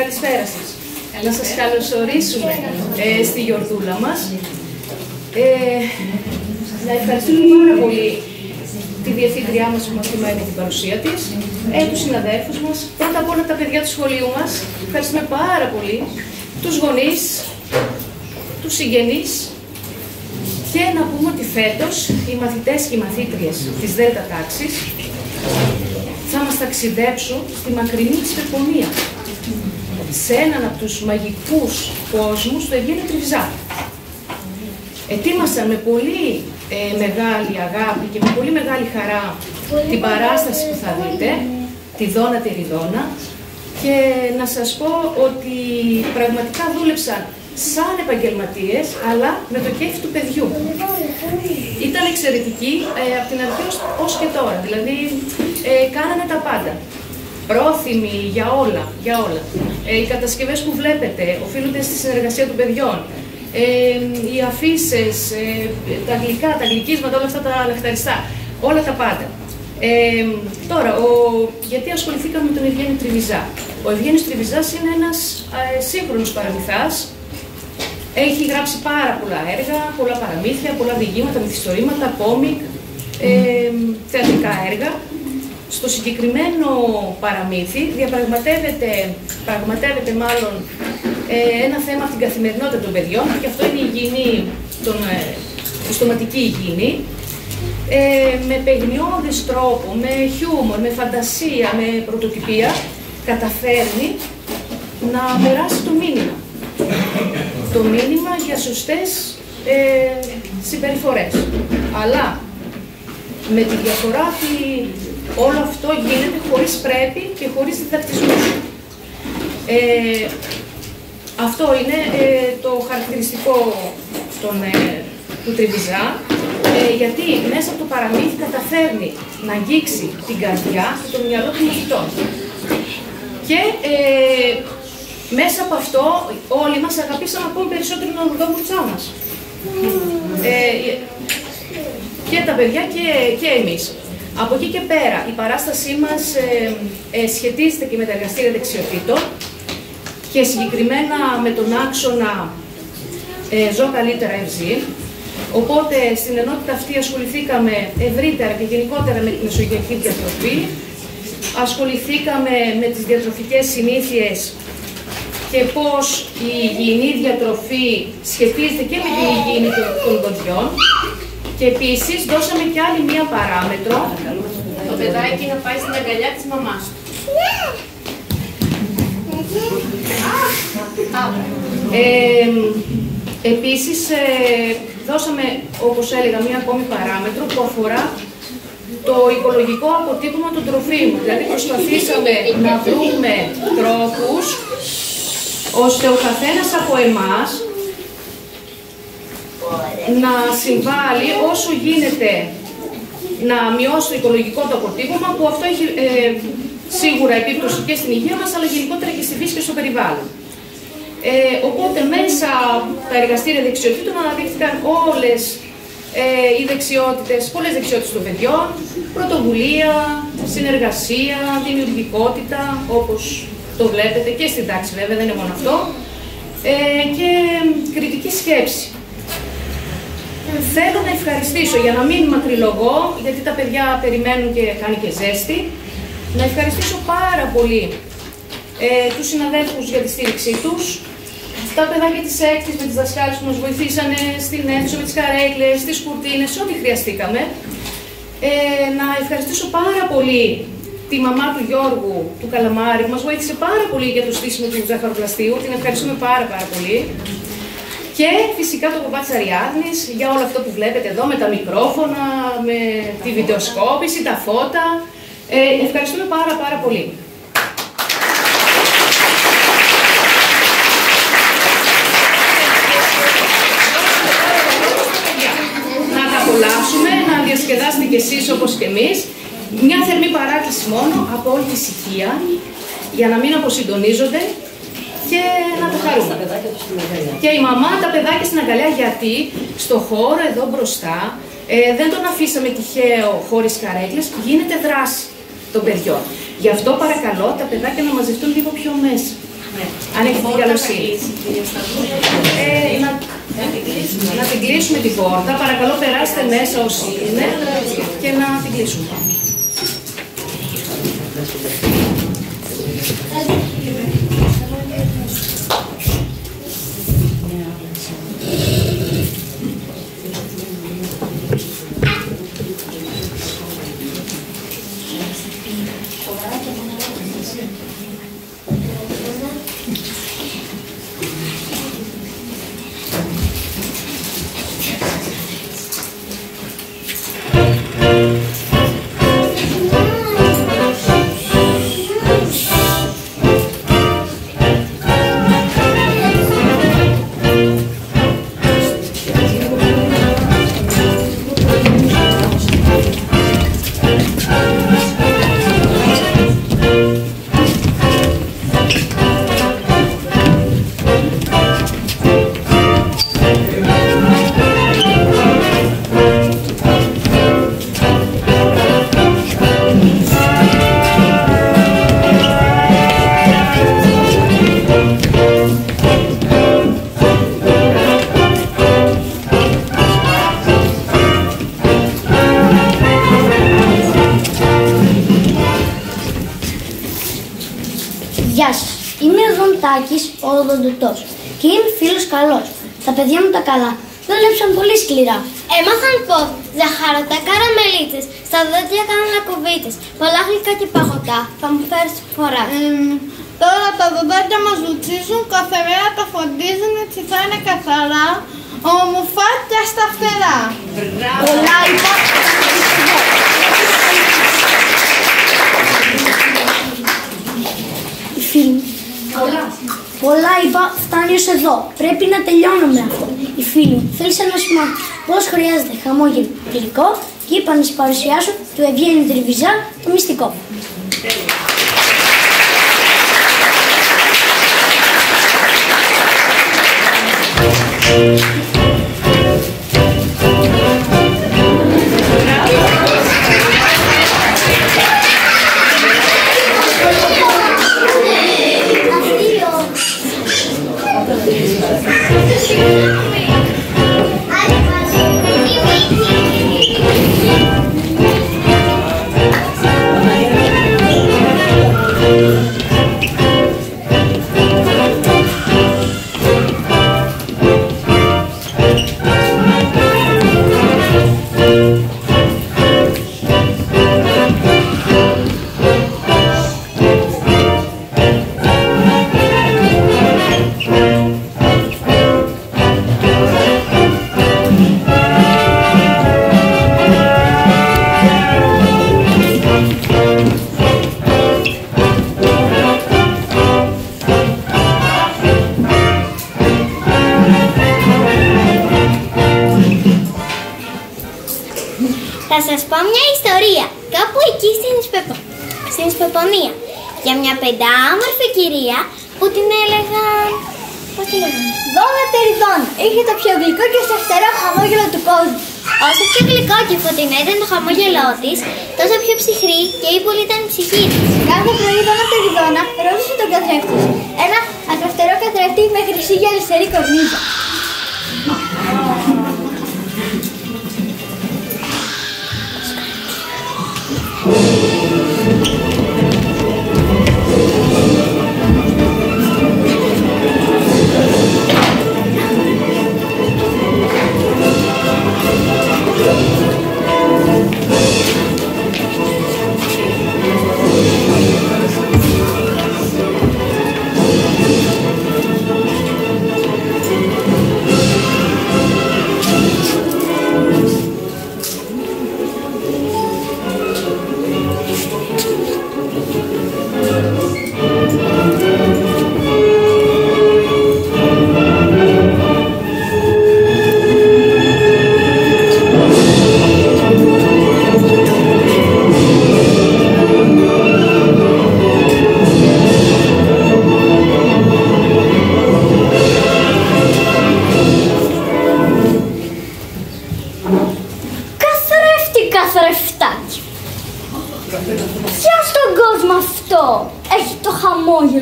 Καλησπέρα σας. Να σας καλωσορίσουμε στη γιορτούλα μας. Να ευχαριστούμε πάρα πολύ τη διευθύντριά μας που μας τιμάει με την παρουσία της, τους συναδέλφους μας, πρώτα απ' όλα τα παιδιά του σχολείου μας, ευχαριστούμε πάρα πολύ, τους γονείς, τους συγγενείς, και να πούμε ότι φέτος οι μαθητές και οι μαθήτριες της ΔΕΛΤΑ τάξης θα μας ταξιδέψουν στη μακρινή Σπερπονία, σε έναν από τους μαγικούς κόσμους του Ευγένιο Τριβιζά. Ετοίμασαν με πολύ μεγάλη αγάπη και με πολύ μεγάλη χαρά την παράσταση που θα δείτε, τη Δώνα τη Ριδώνα, και να σας πω ότι πραγματικά δούλεψαν σαν επαγγελματίες, αλλά με το κέφι του παιδιού. Ήταν εξαιρετική από την αρχή ως και τώρα, δηλαδή κάνανε τα πάντα. Πρόθυμοι για όλα, για όλα. Οι κατασκευές που βλέπετε οφείλονται στη συνεργασία των παιδιών. Οι αφίσες, τα γλυκά, τα γλυκίσματα, όλα αυτά τα λαχταριστά, όλα τα πάντα. Τώρα, γιατί ασχοληθήκαμε με τον Ευγένιο Τριβιζά. Ο Ευγένιος Τριβιζάς είναι ένας σύγχρονος παραμυθάς. Έχει γράψει πάρα πολλά έργα, πολλά παραμύθια, πολλά διηγήματα, μυθιστορήματα, κόμικ, θεατρικά έργα. Στο συγκεκριμένο παραμύθι πραγματεύεται μάλλον ένα θέμα από την καθημερινότητα των παιδιών, και αυτό είναι η υγιεινή, η στοματική υγιεινή, με παιγνιώδης τρόπο, με χιούμορ, με φαντασία, με πρωτοτυπία, καταφέρνει να περάσει το μήνυμα. Το μήνυμα για σωστές συμπεριφορές. Αλλά με τη διαφορά ότι όλο αυτό γίνεται χωρίς πρέπει και χωρίς διδακτισμούς. Αυτό είναι το χαρακτηριστικό του Τριβιζά, γιατί μέσα από το παραμύθι καταφέρνει να αγγίξει την καρδιά και το μυαλό των μαθητών. Και μέσα από αυτό όλοι μας αγαπήσαμε ακόμη περισσότερο τον Ρουδόβουρτσά μας. Και τα παιδιά και εμείς. Από εκεί και πέρα, η παράστασή μας σχετίζεται και με τα εργαστήρια δεξιοτήτων και συγκεκριμένα με τον άξονα «Ζω καλύτερα ευζή». Οπότε στην ενότητα αυτή ασχοληθήκαμε ευρύτερα και γενικότερα με τη μεσογειακή διατροφή. Ασχοληθήκαμε με τις διατροφικές συνήθειες και πώς η υγιεινή διατροφή σχετίζεται και με την υγιεινή των γονιών. Και επίσης δώσαμε και άλλη μία παράμετρο, το παιδάκι να πάει στην αγκαλιά της μαμάς του. Επίσης δώσαμε, όπως έλεγα, μία ακόμη παράμετρο που αφορά το οικολογικό αποτύπωμα των τροφίμων. Δηλαδή προσπαθήσαμε να βρούμε τρόπους ώστε ο καθένας από εμάς να συμβάλλει όσο γίνεται να μειώσει το οικολογικό του αποτύπωμα, που αυτό έχει σίγουρα επίπτωση και στην υγεία μας, αλλά γενικότερα και στη φύση και στο περιβάλλον. Οπότε μέσα από τα εργαστήρια δεξιοτήτων αναδείχθηκαν όλες οι δεξιότητες, πολλές δεξιότητες των παιδιών, πρωτοβουλία, συνεργασία, δημιουργικότητα, όπως το βλέπετε και στην τάξη βέβαια, δεν είναι μόνο αυτό, και κριτική σκέψη. Θέλω να ευχαριστήσω, για να μην μακρυλογώ, γιατί τα παιδιά περιμένουν και κάνει και ζέστη, να ευχαριστήσω πάρα πολύ τους συναδέλφους για τη στήριξή τους, τα παιδάκια της έκτης με τις δασκάλες που μας βοηθήσανε στην αίθουσα, με τις καρέκλες, τις κουρτίνες, ό,τι χρειαστήκαμε. Να ευχαριστήσω πάρα πολύ τη μαμά του Γιώργου, του Καλαμάρη, που μας βοήθησε πάρα πολύ για το στήσιμο του ζαχαροπλαστείου, την ευχαριστούμε πάρα πολύ. Και φυσικά το κομμάτι της Αριάδνης για όλο αυτό που βλέπετε εδώ με τα μικρόφωνα, με τη βιντεοσκόπηση, τα φώτα. Ευχαριστούμε πάρα πολύ. Να τα απολαύσουμε, να διασκεδάσετε κι εσείς όπως και εμείς. Μια θερμή παράκληση μόνο από όλη τη ησυχία, για να μην αποσυντονίζονται και να το χαρούμε. Και η μαμά, τα παιδάκια στην αγκαλιά, γιατί στο χώρο εδώ μπροστά δεν τον αφήσαμε τυχαίο χωρίς καρέκλες, γίνεται δράση των παιδιών. Γι' αυτό παρακαλώ τα παιδάκια να μαζευτούν λίγο πιο μέσα. Αν έχετε την καλοσύνη. Να την κλείσουμε την πόρτα. Παρακαλώ, περάστε μέσα όσοι είναι και να την κλείσουμε. Γεια σας, είμαι ο Δοντάκης, ο οδοντοτός και είμαι φίλος καλός. Τα παιδιά μου τα καλά, δούλεψαν πολύ σκληρά. Έμαθαν πως ζαχαρωτά καραμελίτσες, στα δόντια κάνουν ακουβίτες, πολλά γλυκά και παγωτά, θα μου φέρεις φορά. Τώρα τα δοντάκια μας λουτσίζουν, κάθε μέρα τα φροντίζουν, έτσι θα είναι καθαρά, ομοφάτια στα φτερά. Πολλά είπα. Οι φίλοι μου. Πολλά είπα, φτάνει ως εδώ. Πρέπει να τελειώνουμε αυτό. Οι φίλοι μου θέλησαν να σου μάθουν πώς χρειάζεται χαμόγελο γλυκό και είπα να σας παρουσιάσω του Ευγένη Τριβιζά το μυστικό. Θα σας πω μια ιστορία, κάπου εκεί στην Ισπεπονία, για μια πεντάμορφη κυρία που την έλεγαν... πώς τη λέγανε? Δώνα Τεριδόνα, είχε το πιο γλυκό και σταθερό χαμόγελο του κόσμου. Όσο πιο γλυκό και φωτεινό ήταν το χαμόγελό της, τόσο πιο ψυχρή και ύπουλη ήταν η ψυχή της. Κάθε πρωί Δώνα Τεριδόνα ρώτησε τον καθρέφτη της. Ένα ακραστερό καθρέφτη με χρυσή γυαλιστερή κορνίζα.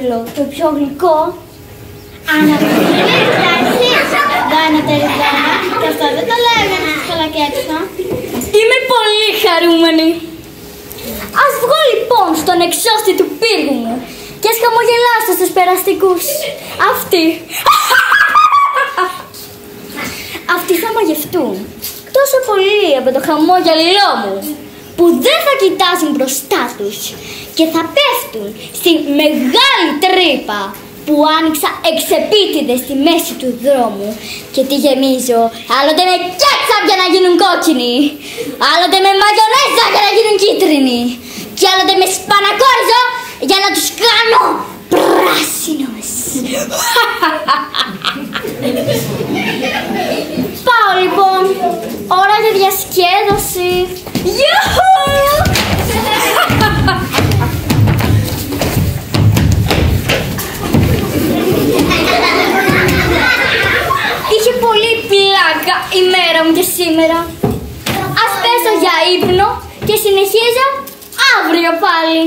χαμόγελο, το πιο γλυκό. Δάνα, και αυτό δεν το λέγανε καλά και έξω. Είμαι πολύ χαρούμενη. Ας βγω λοιπόν στον εξώστη του πύργου μου και ας χαμογελάσω στους περαστικούς. Αυτοί θα μαγευτούν τόσο πολύ από το χαμόγελό μου που δεν θα κοιτάζουν μπροστά τους και θα πέφτουν στη μεγάλη τρύπα που άνοιξα εξεπίτηδες στη μέση του δρόμου και τη γεμίζω άλλοτε με κέτσαπ για να γίνουν κόκκινοι, άλλοτε με μαγιονέζα για να γίνουν κίτρινοι και άλλοτε με σπανακόριζο για να τους κάνω πράσινους. Πάω λοιπόν, ώρα για διασκέδαση. Γιούχου! Είχε πολύ πλάκα η μέρα μου και σήμερα. Ας πέσω για ύπνο και συνεχίζω αύριο πάλι.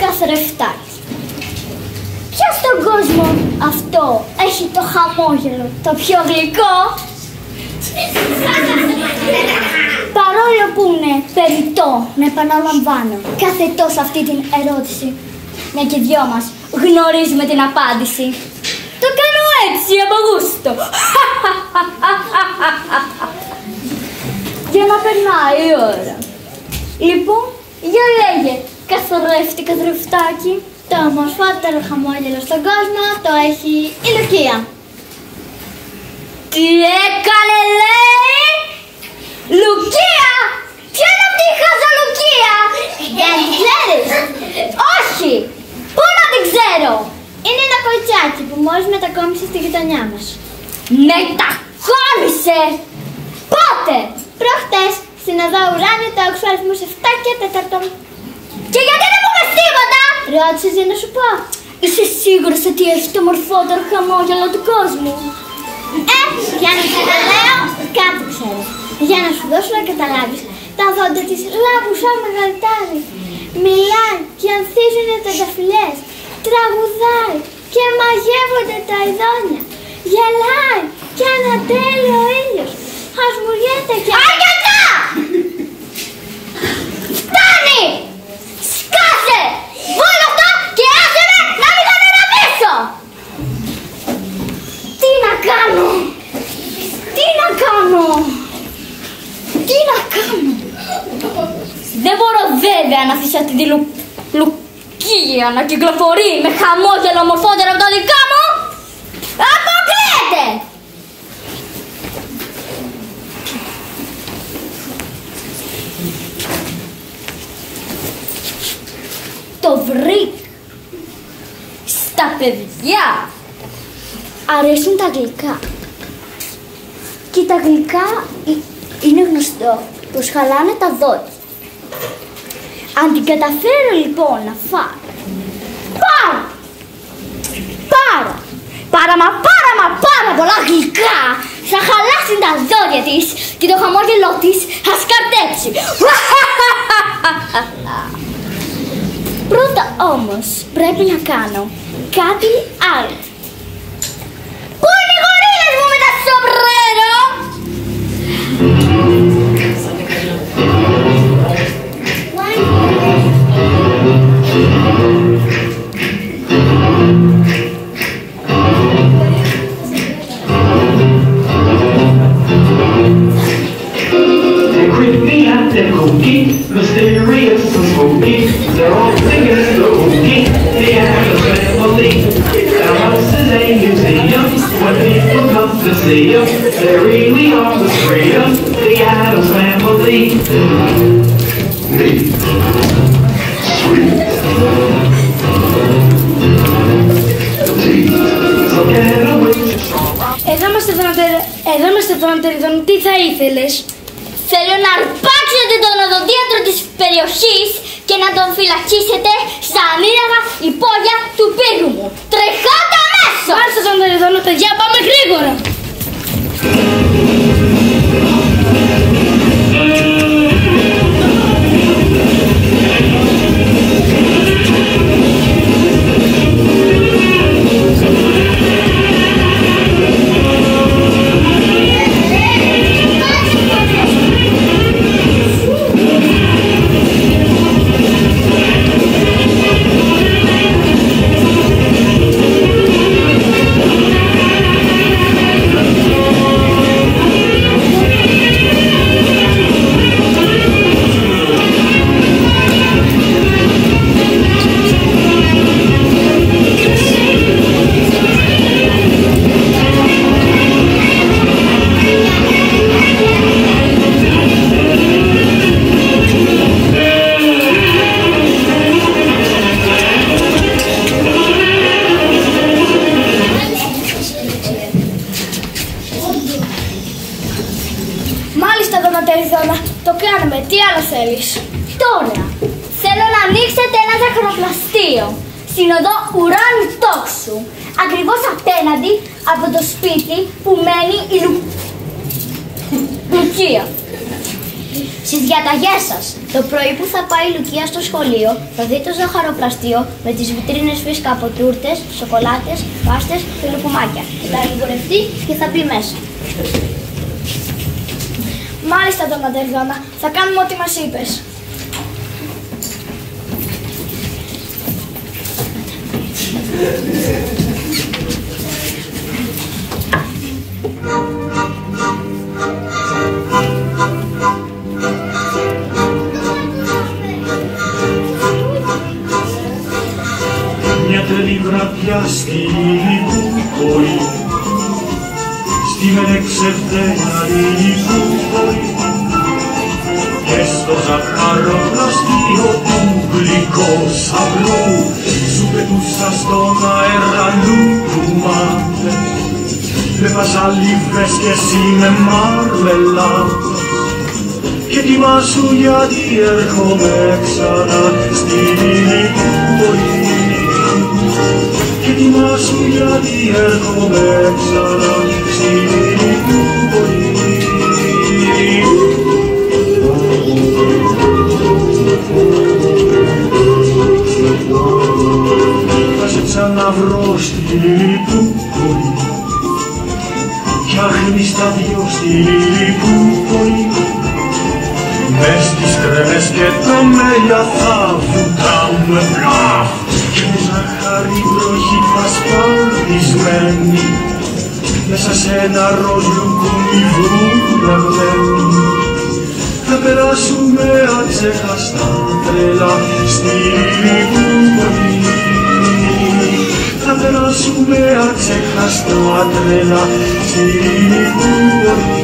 Καθρεφτάκι. Ποιος στον κόσμο αυτό έχει το χαμόγελο το πιο γλυκό? Παρόλο που είναι περιττό να επαναλαμβάνω κάθε τόσο αυτή την ερώτηση, μια και δυο μας γνωρίζουμε την απάντηση, το κάνω έτσι από γούστο. Για να περνάει η ώρα. Λοιπόν, για λέγε, καθρεφτάκι. Το ομορφότερο χαμόγελο στον κόσμο το έχει η Λουκία. Τι έκανε, λέει! Λουκία! Ποια είναι αυτή η χαζαλουκία? Δεν την ξέρεις? Όχι! Πού να την ξέρω? Είναι ένα κοριτσάκι που μόλις μετακόμισε στη γειτονιά μας. Μετακόμισε! Πότε? Προχτές, στην οδό Ουράνιου, το όξο αριθμούς 7 και 4. Και γιατί δεν πούμε τίποτα? Ρώτησες για να σου πω. Είσαι σίγουρος ότι έχει το μορφότερο χαμόγελο του κόσμου? Για να σου το λέω, κάτι ξέρω. Για να σου δώσω να καταλάβεις, τα δόντα της λάβουν σαν μεγαλτάρι. Μιλάει και ανθίζουνε τα ταφυλές. Τραγουδάει και μαγεύονται τα ειδόνια. Γελάει και ανατέλει ο ήλιος. Χασμουριέται και... Αρκετά! Φτάνει! Σκάσε! Βάλε αυτά κάνω! Τι να κάνω! Τι να κάνω! Δεν μπορώ βέβαια να αφήσω αυτή τη Λουκία να κυκλοφορεί με χαμόγελο ομορφότερα από τα δικά μου! Αποκλείεται! Το βρήκα! Στα παιδιά αρέσουν τα γλυκά. Και τα γλυκά είναι γνωστό πως χαλάνε τα δόντια. Αν την καταφέρω λοιπόν να φάω πάρα πολλά γλυκά, θα χαλάσουν τα δόντια της και το χαμόγελό της θα σκαρτέψει. Πρώτα όμως πρέπει να κάνω κάτι άλλο. Πού είναι οι γορίλες μου με τα σομπρέρο? They're kooky, mysterious and spooky. They're all singing the hooky. The Addams Family. Our house is a museum. When people come to see them, they really are the freedom. The Addams Family. Neat, sweet, teeth. So get away. Εδώ είμαστε Δωματεριδών. Τι θα ήθελες? Θέλω να αρπάξετε τον οδοντίατρο της περιοχής και να τον φυλακίσετε στα ανήραγα υπόγεια του πύργου μου. Τρεχάτε αμέσως! Μάλιστα Δωματεριδών, παιδιά, πάμε γρήγορα! Το κάνουμε. Τι άλλο θέλεις? Τώρα θέλω να ανοίξετε ένα ζαχαροπλαστείο στην οδό Ουράνιου Τόξου, ακριβώς απέναντι από το σπίτι που μένει η Λουκία. Στις διαταγές σας, το πρωί που θα πάει η Λουκία στο σχολείο, θα δει το ζαχαροπλαστείο με τις βιτρίνες φύσκα από τούρτες, σοκολάτες, πάστες και λουκουμάκια. Θα λιγορευτεί και θα μπει μέσα. Μάλιστα Δωματεριδώνα, θα κάνουμε ό,τι μας είπες. Μια τρελή βραδιά στη Λιπούπολη, στη μενεξευτέναρη πόλη, και στο ζαχαροπλαστείο του γλυκόσαυρου σου πετούσα στον αέρα λουκουμάτες με βαζαλίβες και εσύ με μαρμελάδες. Και ετοιμάσου γιατί έρχομαι ξανά στη Λιπούπολη. Και ετοιμάσου γιατί έρχομαι ξανά στη Λιπούπολη. Θα σε ξαναβρω στη Λιπούπολη κι άχνη στα δυο στη Λιπούπολη. Μες στις κρέμες και τα μέλια θα βουτάμε μπλαφ και με ζάχαρη βροχή πασπαλισμένη, με μέσα σε ένα ροζ λουκούμι βούλευε. Θα περάσουμε ατσεχαστά τρέλα στη Λιγούρη. Θα περάσουμε ατσεχαστά τρέλα στη Λιγούρη.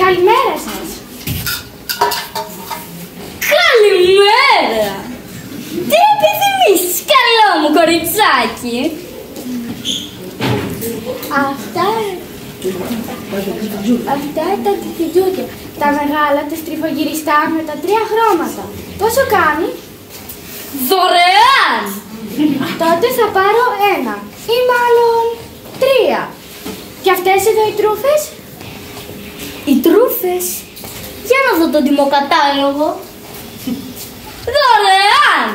Καλημέρα σας. Καλημέρα. Τι επιθυμείς, καλό μου κοριτσάκι? Αυτά τα τυφιτζούκια. Τα μεγάλα, τα στριφογυριστά με τα 3 χρώματα. Πόσο κάνει? Δωρεάν. Τότε θα πάρω 1 ή μάλλον 3. Και αυτές εδώ οι τρούφες? Οι τρούφες. Για να δω τον τιμοκατάλογο. Δωρεάν.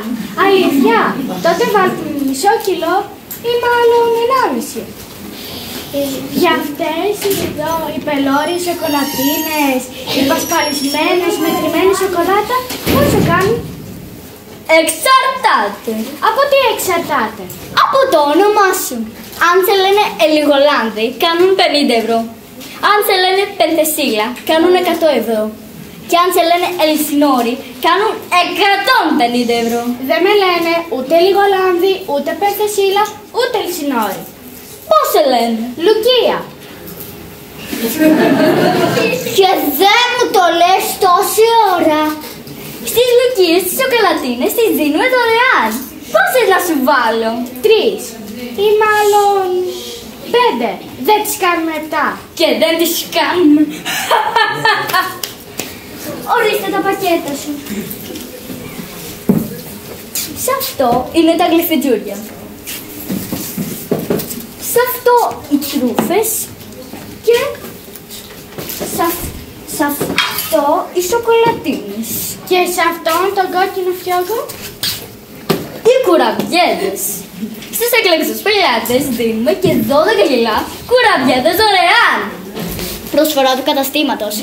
Αλήθεια. Τότε βάλτε μισό κιλό ή μάλλον 1,5. Για αυτές εδώ οι πελώρες σοκολατίνες, οι πασπαλισμένες μετρημένη σοκολάτα, πόσο κάνει? Εξαρτάται. Από τι εξαρτάται? Από το όνομά σου. Αν σε λένε Ελιγολάνδη, κάνουν 50 ευρώ. Αν σε λένε Πενθεσίλα, κάνουν 100 ευρώ. Και αν σε λένε Ελσινόρη, κάνουν 150 ευρώ. Δεν με λένε ούτε Λιγολάνδη, ούτε Πενθεσίλα, ούτε Ελσινόρη. Πώς σε λένε? Λουκία. Και δεν μου το λες τόση ώρα. Στις Λουκίες, τις σοκολατίνες, τις δίνουμε δωρεάν. Πόσες να σου βάλω? 3 ή μάλλον 5. Δεν τις κάνουμε 7. Και δεν τις κάνουμε. Ορίστε τα πακέτα σου. Σε αυτό είναι τα γλυφιτζούρια. Σε αυτό οι τρούφες. Και σε αυτό οι σοκολατίνες. Και σε αυτόν τον κόκκινο φιόγκο? Οι κουραμπιέδες. Στις εκλέξεις πελάτες δίνουμε και 12 κιλά κουραμπιέδες δωρεάν. Προσφορά του καταστήματος.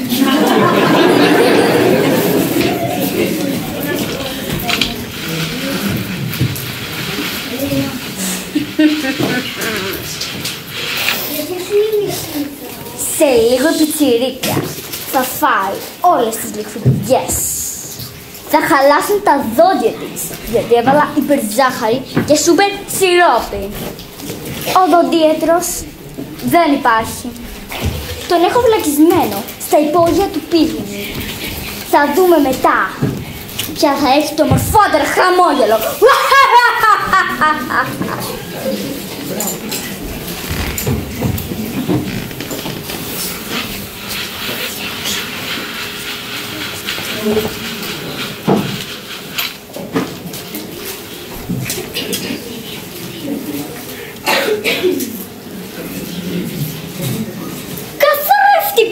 Σε λίγο η πιτσιρίκια θα φάει όλες τις λιχτουδιές. Θα χαλάσουν τα δόντια της, γιατί έβαλα υπερζάχαρη και σούπερ σιρόπι. Ο δοντίατρος δεν υπάρχει. Τον έχω βλακισμένο στα υπόγεια του πίγνου. Θα δούμε μετά ποια θα έχει το μορφότερο χαμόγελο.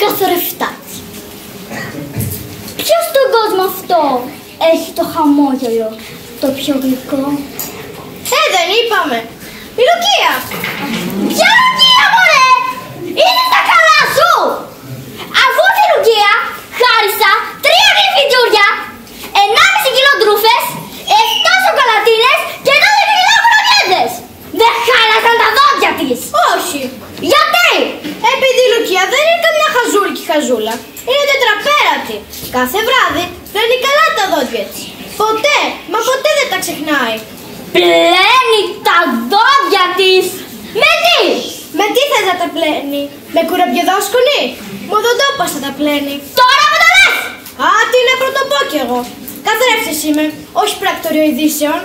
Καθρεφτάκι. Ποιος στον κόσμο αυτό έχει το χαμόγελο το πιο γλυκό? Δεν είπαμε. Η Λουκία. Ποια Λουκία, μωρέ! Είναι στα καλά σου! Αφού τη Λουκία χάρισα 3 γλυφιτζούρια, 1,5 κιλό τρούφες, 7 σοκολατίνες και 12 κιλά κουραμπιέδες. Δεν χάλασαν τα δόντια της! Όχι. Γιατί? Επειδή η Λουκία δεν είναι καμιά χαζούλικη χαζούλα. Είναι τετραπέρατη. Κάθε βράδυ πλένει καλά τα δόντια της. Ποτέ, μα ποτέ δεν τα ξεχνάει. Πλένει τα δόντια της! Με τι? Με τι θες να τα πλένει? Με κουραμπιεδόσκονη? Μοδοντόπαστα τα πλένει. Τώρα που τα λες! Α, τι να πρωτοπώ κι εγώ. Καθρέφτης είμαι, όχι πρακτορείο ειδήσεων.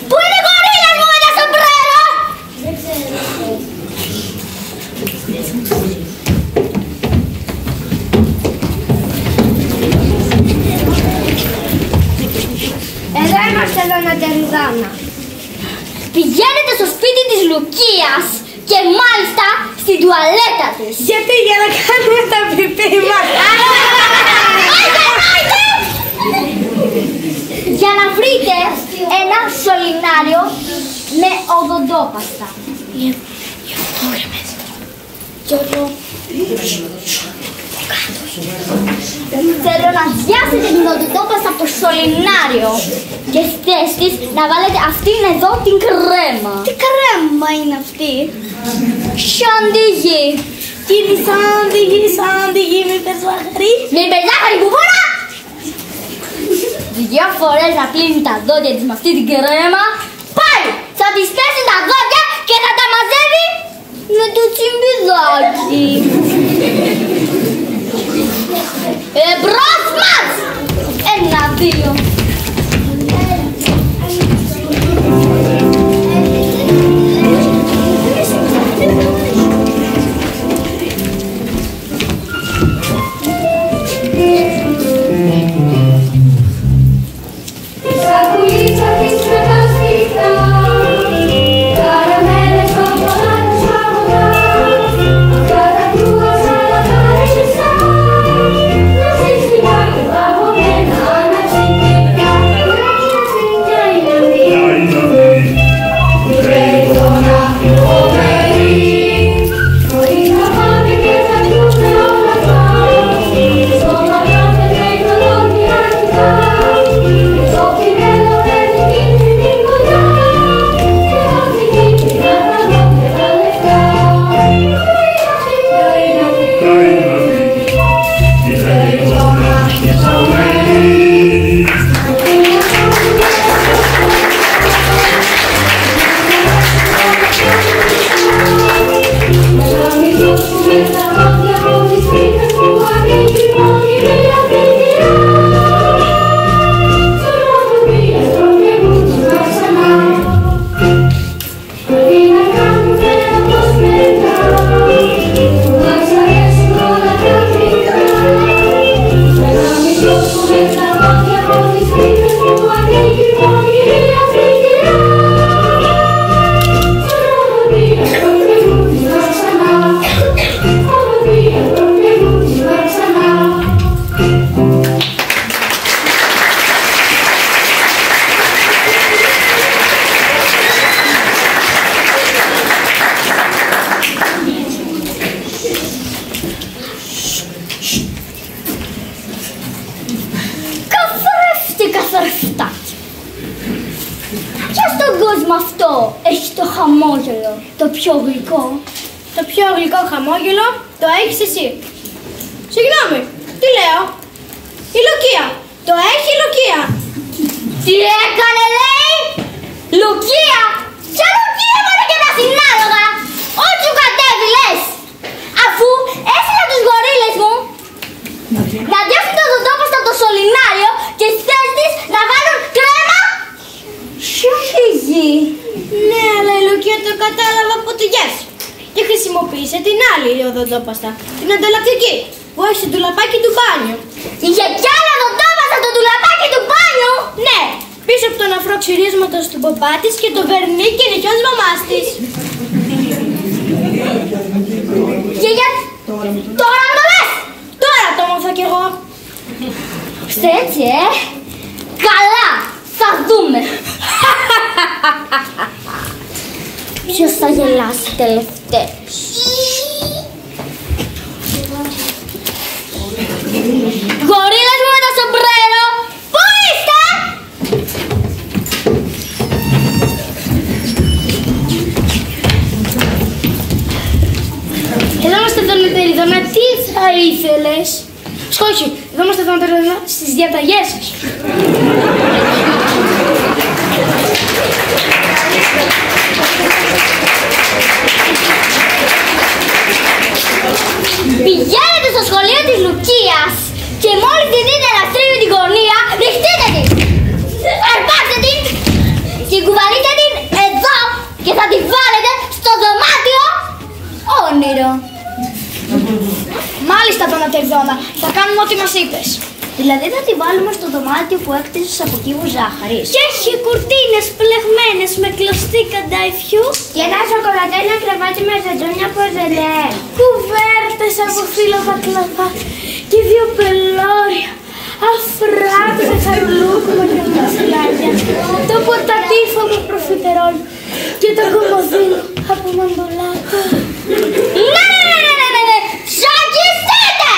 Πού είναι η γορίλα μου με τα σομπρέρο? Δεν ξέρω. Εδώ είμαστε Δωματεριδάνα. Πηγαίνετε στο σπίτι της Λουκίας και μάλιστα στην τουαλέτα της. Γιατί, για να κάνουμε τα πιπί μας. Για να βρείτε ένα σωληνάριο με οδοντόπαστα. Θέλω να διάσετε την οδοντόπαστα από το σωληνάριο και στη θέση της να βάλετε αυτήν εδώ την κρέμα. Τι κρέμα είναι αυτή? Σαντιγί. Τι είναι σαντιγί, μη πες ζάχαρη. Μη πες ζάχαρη που φορά! 2 φορές να πλύνει τα δόντια της με αυτή την κρέμα. Πάλι θα της πέσει τα δόντια και θα τα μαζεύει με το τσιμπιδάκι. Εμπρός μας! 1, 2. Το πιο γλυκό χαμόγελο το έχεις εσύ. Συγγνώμη, τι λέω? Η Λουκία. Το έχει η Λουκία. Τι έκανε λέει? Λουκία. Ποια Λουκία μόνο και τα συνάλογα? Ό,τι σου κατέβει λες. Αφού έστειλα τους γορίλες μου να διώσουν το οδοντόπαστα από το σωληνάριο και στη θέση της να βάλουν κρέμα. Ποια φύγει? Ναι, αλλά η Λουκία το κατάλαβα από τη Γιάση και χρησιμοποίησε την άλλη οδοντόπαστα, την ανταλλακτική, που έχει στο ντουλαπάκι του μπάνιου. Είχε κι άλλα οδοντόπαστα στο ντουλαπάκι του μπάνιου! Ναι, πίσω από τον αφρό ξυρίσματος του μπαμπά της και το βερνί και νοικιός μαμάς της. Και για... Τώρα μου το λες! Τώρα το μάθα κι εγώ. Έτσι, Καλά! Θα δούμε! Ποιος θα γελάσει τελευταίος? Γορίλες μου με το σομπρέρο! Πού είστε? Εδώ είμαστε Δωματεριδόνα, τι θα ήθελες? Όχι, εδώ είμαστε Δωματεριδόνα στις διαταγές σας. Πηγαίνετε στο σχολείο της Λουκίας και μόλις τη δείτε να στρίβει την γωνία, ριχτείτε την! Αρπάξτε την και κουβαλείτε την εδώ και θα τη βάλετε στο δωμάτιο όνειρο. Μάλιστα, Δωματεριδόνα, θα κάνουμε ό,τι μας είπες. Δηλαδή θα τη βάλουμε στο δωμάτιο που έκτισες από εκεί ο Ζάχαρης. Και έχει κουρτίνες πλεγμένες με κλωστή καντάιφιου. Και ένα σοκολατένιο κρεβάτι με ζετζούνια πορζελέ. Κουβέρτες από φύλλο μπακλαβά και 2 πελώρια. Αφράτητα χαρουλούκουμα και μασιλάκια. Το ποτατήφο από προφιτερόλ και το κομμωδίνο από μαντολάτο. Ναι! Σαγιστείτε!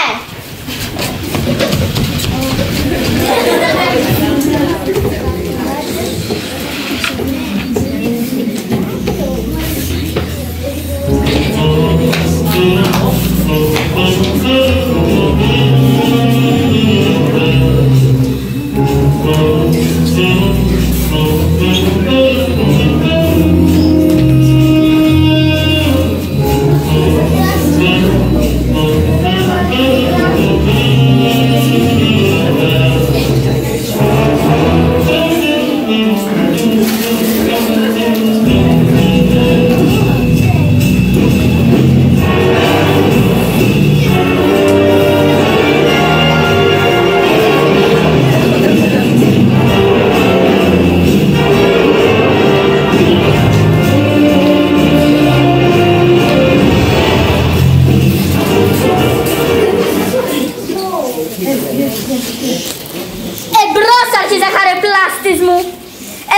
Εμπρός αρχιζαχαρεπλάστης μου!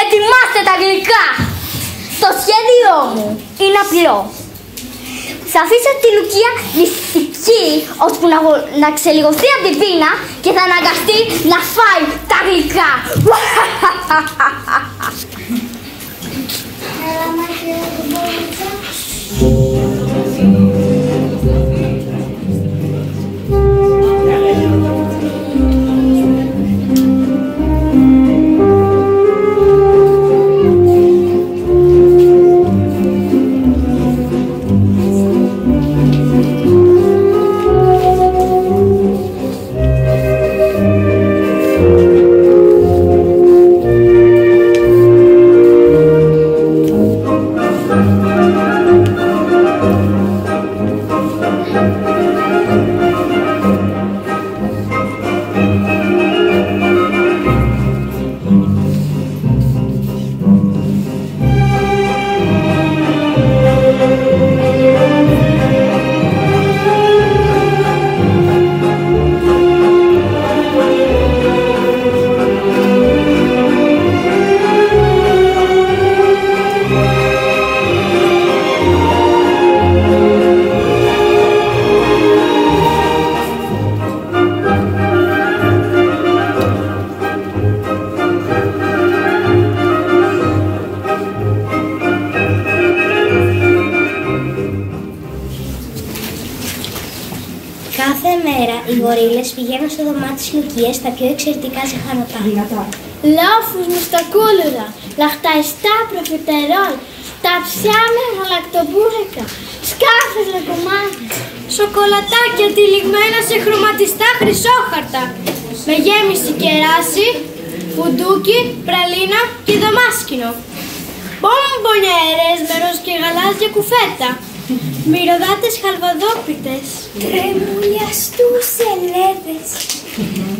Ετοιμάστε τα γλυκά! Το σχέδιό μου είναι απλό. Θα αφήσω τη Λουκία νηστική ώσπου να ξελιγωθεί από την πείνα και θα αναγκαστεί να φάει τα γλυκά. Κάθε μέρα οι γορίλες πηγαίνουν στο δωμάτι της Λουκίας τα πιο εξαιρετικά ζαχαρωτά. Λόφους με στα κούλουρα, λαχταϊστά προφιτερόλ, ταψιά με γαλακτομπούρικα, σκάφες λεκομάδια, Σοκολατάκια τυλιγμένα σε χρωματιστά χρυσόχαρτα, με γέμιση κεράσι, φουντούκι, πραλίνα και δαμάσκηνο. Μπομπονιέρες με ροζ και γαλάζια κουφέτα, μυρωδάτες χαλβαδόπιτες, τρεμουλιαστούς ελέδες,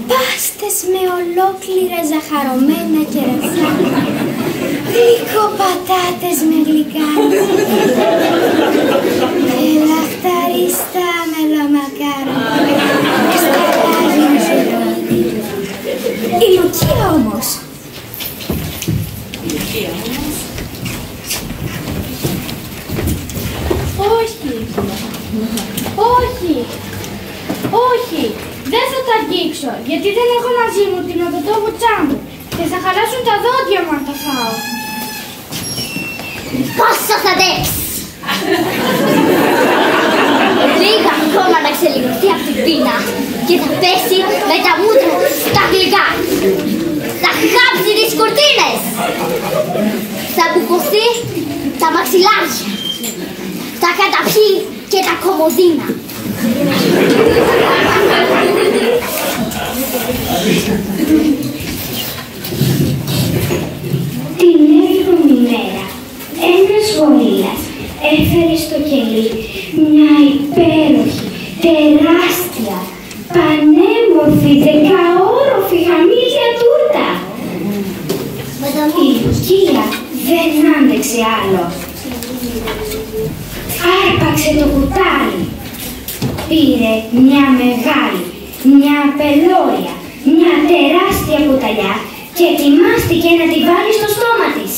πάστες με ολόκληρα ζαχαρωμένα κερασιά, γλυκοπατάτες με γλυκάνι και λαχταριστά μελομακάρονα, σταλάζια ζελόνι. Η Λουκία όμως. Όχι, όχι, όχι, δεν θα τα αγγίξω, γιατί δεν έχω μαζί μου την οδοντόβουτσά μου και θα χαλάσουν τα δόντια μου αν τα φάω. Πόσο θα αντέξεις! Λίγα ακόμα να ξελιγωθεί από την πείνα και θα πέσει με τα μούτρα στα γλυκά. Θα χάψει τις κουρτίνες. Θα μπουκωθεί τα μαξιλάρια. Θα καταπιεί και τα κομμωδίνα. Την έβδομη μέρα, ένας γορίλας έφερε στο κελί μια υπέροχη, τεράστια, πανέμορφη, 18 Δεν άντεξε άλλο. Άρπαξε το κουτάλι. Πήρε μια μεγάλη, μια πελώρια, μια τεράστια κουταλιά και ετοιμάστηκε να τη βάλει στο στόμα της.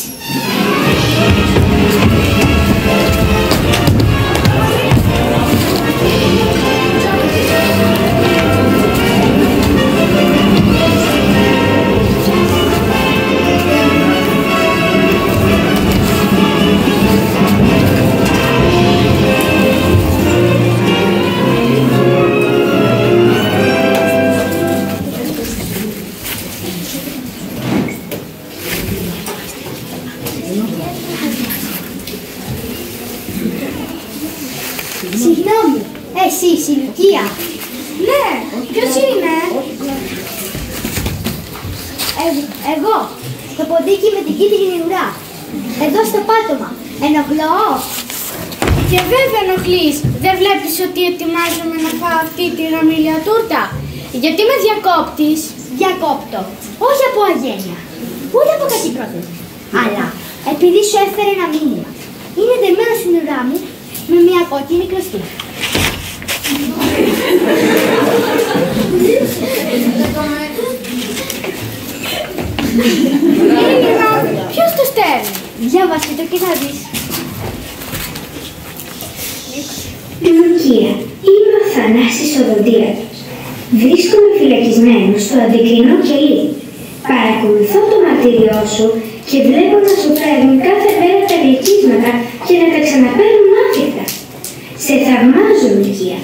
Συγγνώμη, εσείς η Λουκία? Ναι, ποιος είναι? Εγώ, το ποντίκι με την κίτρινη ουρά. Εδώ στο πάτωμα. Ενοχλώ? Και βέβαια ενοχλείς. Δεν βλέπεις ότι ετοιμάζομαι να φάω αυτή τη γαμήλια τούρτα? Γιατί με διακόπτεις? Διακόπτω. Όχι από αγένεια, ούτε από κακή πρόθεση. Αλλά επειδή σου έφερε ένα μήνυμα. Είναι δεμένο στην ουρά μου με μια κόκκινη κλωστή. Ποιος το στέλνει? Διάβασε το και θα δεις. Λουκία, είμαι ο Θανάσης ο Δοντίατος. Βρίσκομαι φυλακισμένο στο αντικρινό κελί. Παρακολουθώ το μαρτύριό σου και βλέπω να σου φέρνουν κάθε μέρα τα γλυκίσματα και να τα ξαναπαίρνουν άφικτα. Σε θαυμάζω, Λουκία,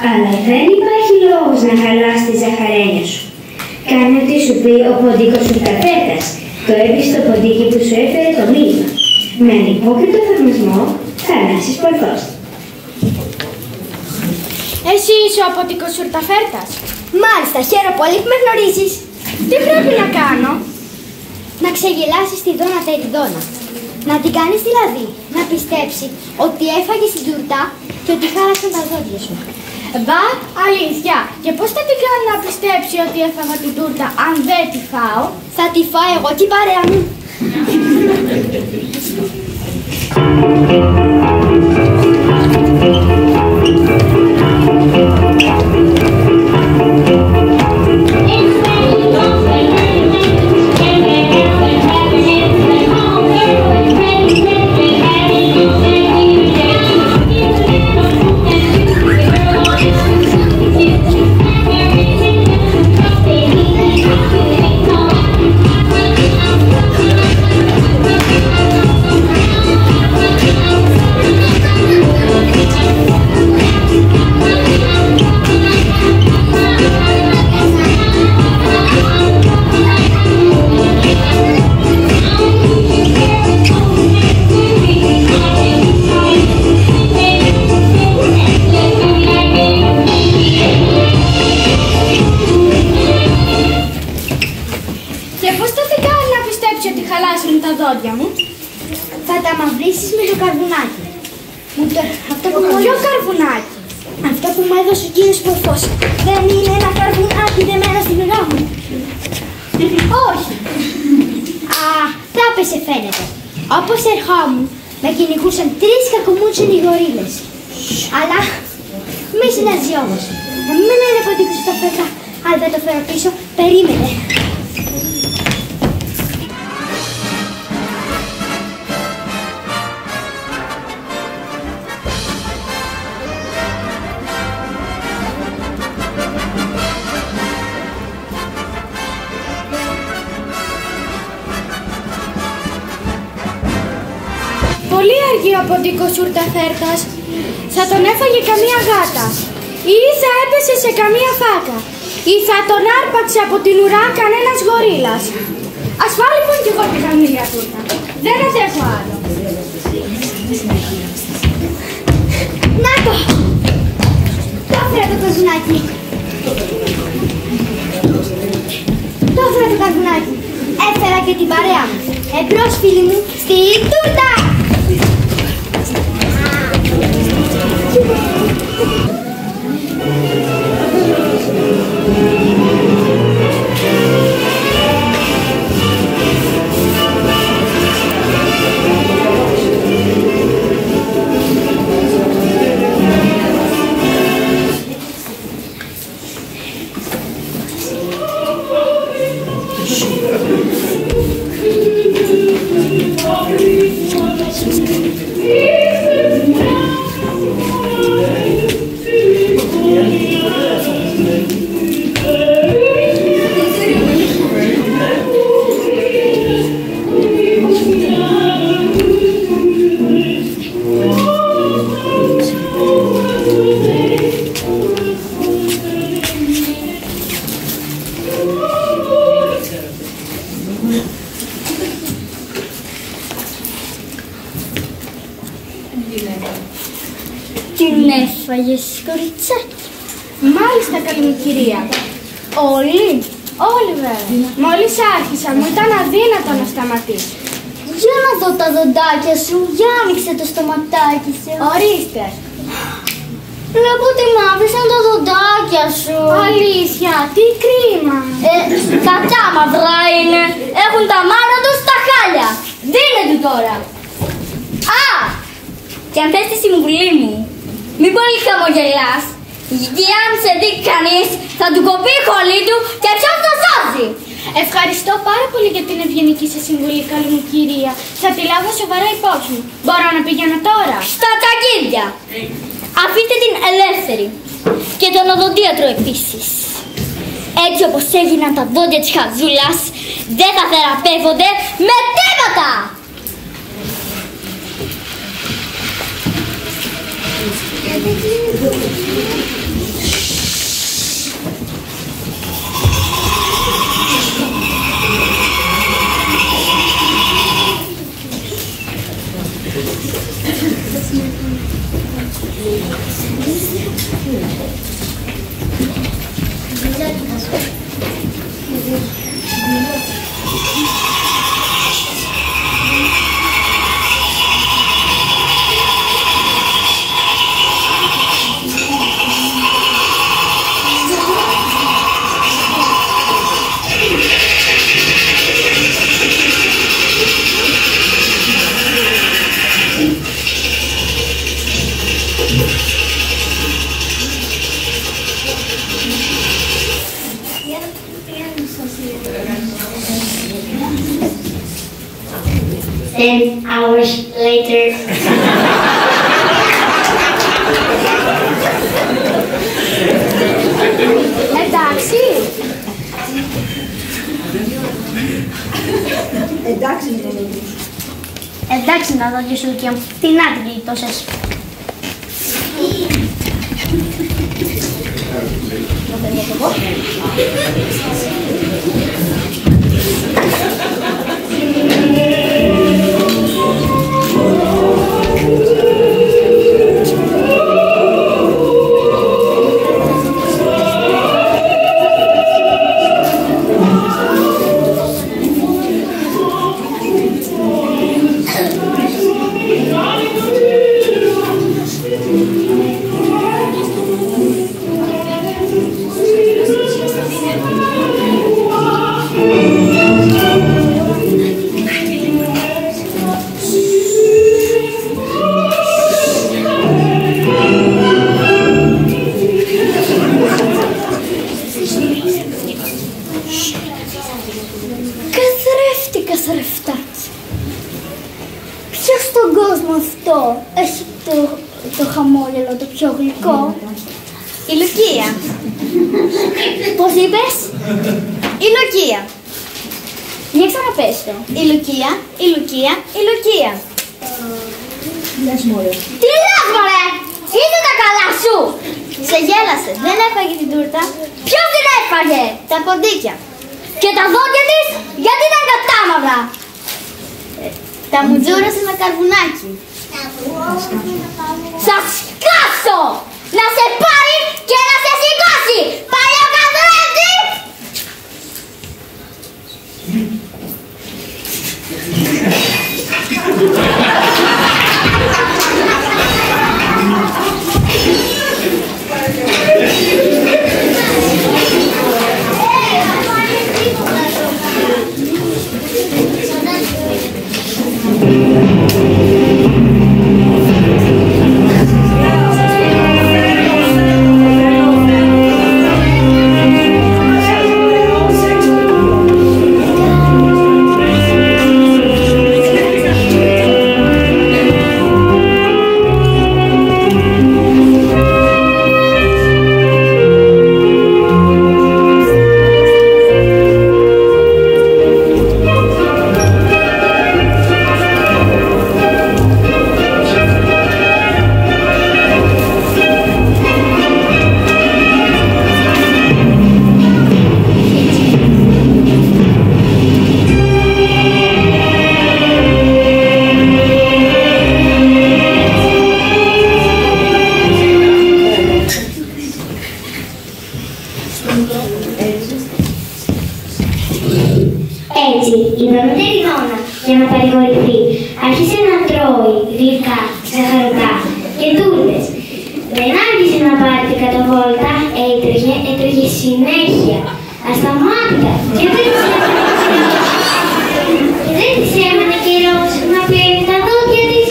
αλλά δεν υπάρχει λόγος να χαλάς τη ζαχαρένια σου. Κάνε ό,τι σου πει ο ποντικοσουρταφέρτας, το έπιστο ποντίκι που σου έφερε το μήνυμα. Με ανυπόκριτο θαυμασμό, Θανάσης Πολκός. Εσύ είσαι ο ποντικοσουρταφέρτας? Μάλιστα, χαίρομαι πολύ που με γνωρίζεις. Τι πρέπει να κάνω? Να ξεγελάσεις τη Δώνα Τεριδώνα. Να την κάνεις δηλαδή να πιστέψει ότι έφαγες την τούρτα και ότι χάλασαν τα δόντια σου. Μπα, αλήθεια. Και πώς θα την κάνω να πιστέψει ότι έφαγα την τούρτα αν δεν τη φάω? Θα τη φάω εγώ και η παρέα μου. Θα τα μαυρίσεις με το καρβουνάκι. Ποιο καρβουνάκι? Αυτό που μου έδωσε ο κύριος Πορφός. Δεν είναι ένα καρβουνάκι δεμένο στην ουρά μου? Όχι. Α, θα έπεσε φαίνεται. Όπως ερχόμουν, με κυνηγούσαν 3 κακομούτσενοι γορίλες. Αλλά μη συνάζει όμως. Εμένα είναι ποντίκος στα φέτα. Αν δεν το φέρω πίσω, περίμενε. Πολύ αργή ο ποντικοσουρταφέρτας. Θα τον έφαγε καμία γάτα. Ή θα έπεσε σε καμία φάκα. Ή θα τον άρπαξε από την ουρά κανένας γορίλας. Ας φάω λοιπόν κι εγώ τη γαμήλια τούρτα. Δεν αντέχω άλλο. Να το! Το έφερα το καρβουνάκι. Το έφερα το καρβουνάκι. Έφερα και την παρέα μου. Εμπρός φίλοι μου, στη τούρτα! κοριτσάκι. Μάλιστα, καλή μου κυρία. Όλοι βέβαια. Μόλις άρχισα, μου ήταν αδύνατο να σταματήσω. Για να δω τα δοντάκια σου, για άνοιξε το στοματάκι σου. Ορίστε. Βλέπω ότι μ' άφησαν τα δοντάκια σου. Αλήθεια, τι κρίμα. Κακά μαυρά είναι. Έχουν τα μάνα τους στα χάλια. Δίνε του τώρα. Α! Και αν θες τη συμβουλή μου, μην πολύ χαμογελάς. Γιατί αν σε δει κανείς, θα του κοπεί η χολή του και ποιος το σώζει. Ευχαριστώ πάρα πολύ για την ευγενική σας συμβουλή, καλή μου κυρία. Θα τη λάβω σοβαρά υπόψη μου. Μπορώ να πηγαίνω τώρα? Στα τσακίδια. Αφήστε την ελεύθερη. Και τον οδοντίατρο επίσης. Έτσι όπως έγιναν τα δόντια της χαζούλας, δεν θα θεραπεύονται με τίποτα. Hours later. Εντάξει. Εντάξει να δω τη Λουκία μου. Τι να την γλιτώσες. Το χαμόγελο το πιο γλυκό. Η Λουκία. Πώς είπες? Η Λουκία. Για ξαναπες το. Η Λουκία, η Λουκία, η Λουκία. Τι λες μωρέ? Είσαι τα καλά σου! Σε γέλασε, δεν έφαγε την τούρτα. Ποιος την έφαγε? Τα ποντίκια. Και τα δόντια της, γιατί ήταν κατάμαυρα? Τα μουτζούρασε με καρβουνάκι. Θα σκάσω! Να σε πάρει και να σε σηκώσει! Παλιό καθρέφτη! άργησε να πάρει την καταβόλτα, έτρεχε συνέχεια, ασταμάτητα και δεν της έμενε καιρός να πλύνει τα δόντια της.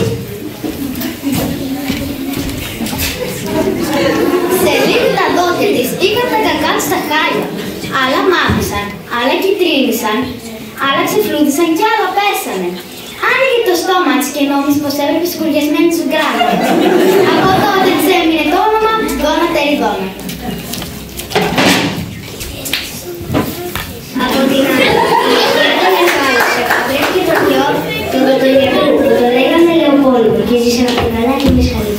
Σε λίγο τα δόντια της είχαν τα κακά της τα χάλια. Άλλα μάθησαν, άλλα κυτρίνησαν, άλλα ξεφλούδισαν και άλλα πέσανε. Άνοιγε το στόμα της και νόμιζε πως έβλεπε σκουριασμένη ζουγκράδα. Από τότε της έμεινε το όνομα Δόνα Τεριδόνα. Από την άλλη, όταν μεγάλωσε, βρέθηκε το γιο του πρωτογενού που το λέγανε Λεοπόλυμο και ζήσε από την καλά και μισχαλή.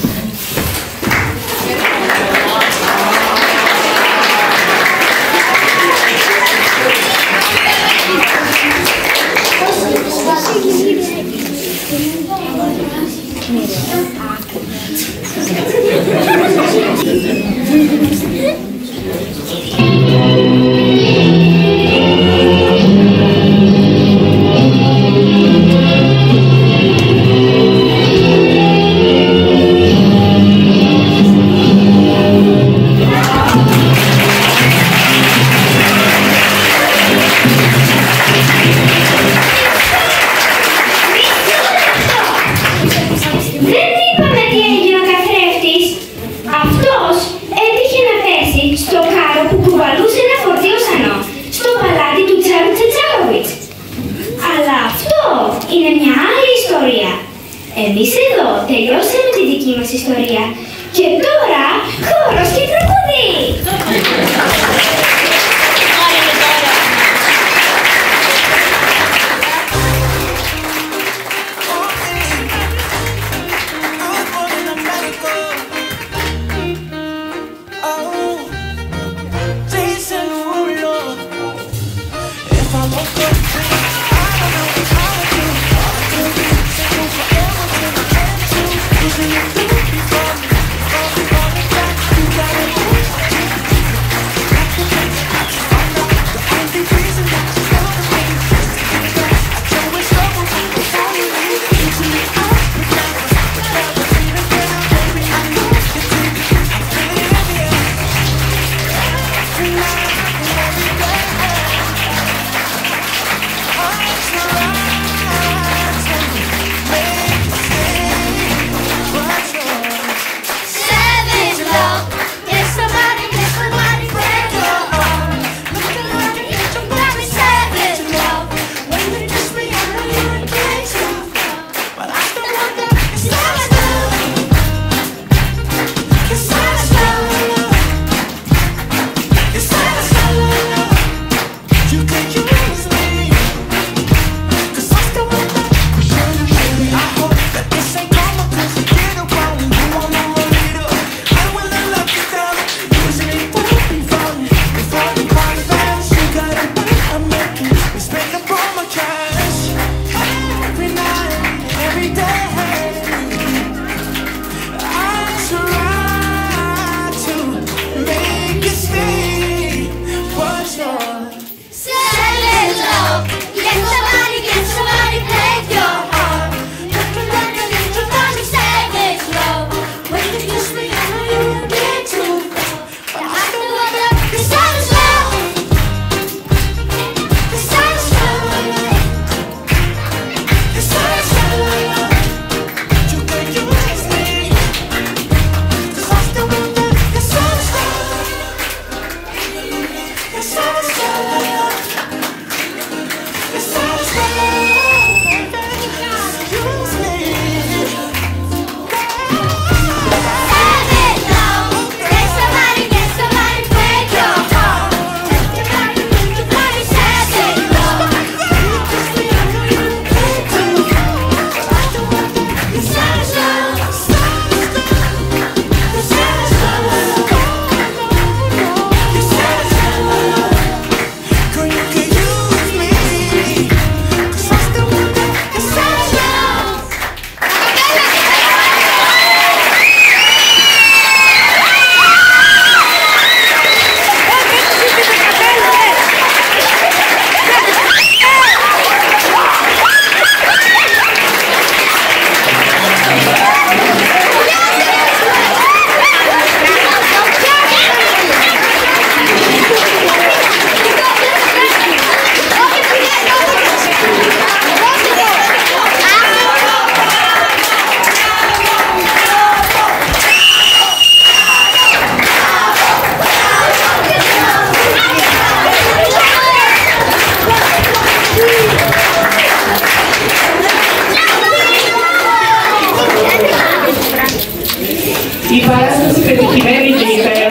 Εμείς εδώ τελειώσαμε τη δική μας ιστορία και τώρα χώρος και τραγούδι! You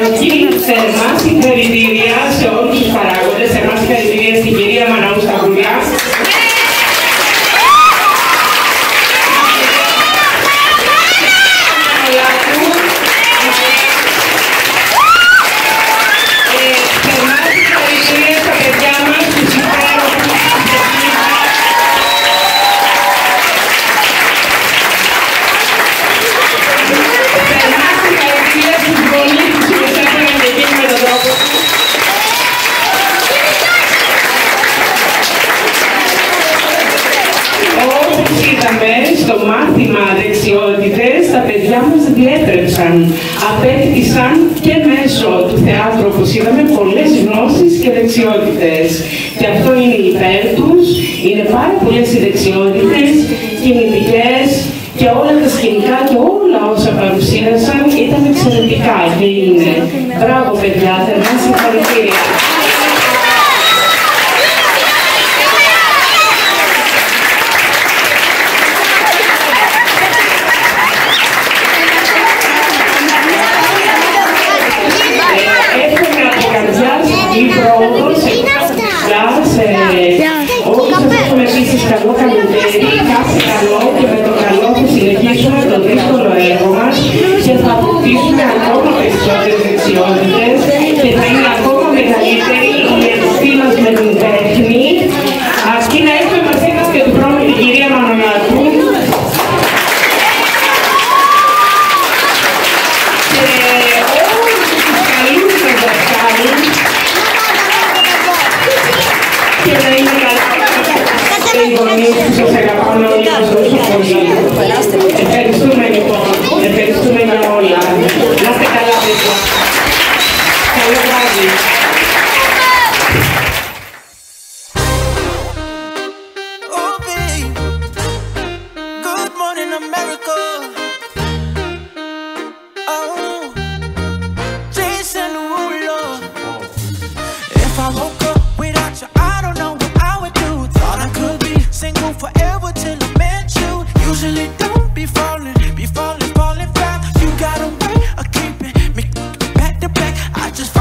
Καταρχήν, θερμά συγχαρητήρια σε όλους τους παράγοντες, θερμά συγχαρητήρια στην κυρία Μαναού Σταυρούλα. Στο μάθημα δεξιότητες τα παιδιά μας διέτρεψαν, απέκτησαν και μέσω του θεάτρου, όπως είδαμε, πολλές γνώσεις και δεξιότητες. Και αυτό είναι υπέρ τους, είναι πάρα πολλές οι δεξιότητες, κινητικές και όλα τα σκηνικά και όλα όσα παρουσίασαν ήταν εξαιρετικά και είναι. Μπράβο παιδιά, θερμά συγχαρητήρια. Όλοι σας επίσης καλό καλοκαίρι, κάθε καλό και με το καλό θα συνεχίσουμε το δύσκολο έργο μας και θα αποκτήσουμε ακόμα περισσότερες δεξιότητες και θα είναι ακόμα μεγαλύτερη η επαφή μας με την τέχνη. Αρκεί να έχουμε μαζί μας και του χρόνου την κυρία Μανολάτου και όλους τους καλούς μας δασκάλους και να είναι καλά. Οι γονείς που σας αγαπάνε όλοι μας τόσο πολύ. Ευχαριστούμε λοιπόν. Ευχαριστούμε για όλα. Να είστε καλά παιδιά. Καλό βράδυ. Good morning America. Oh, Jason Derulo. If I woke up without you, I don't know what I would do. Thought I could be single forever till I met you. Usually don't be falling fast. You got a way of keeping me back to back. I just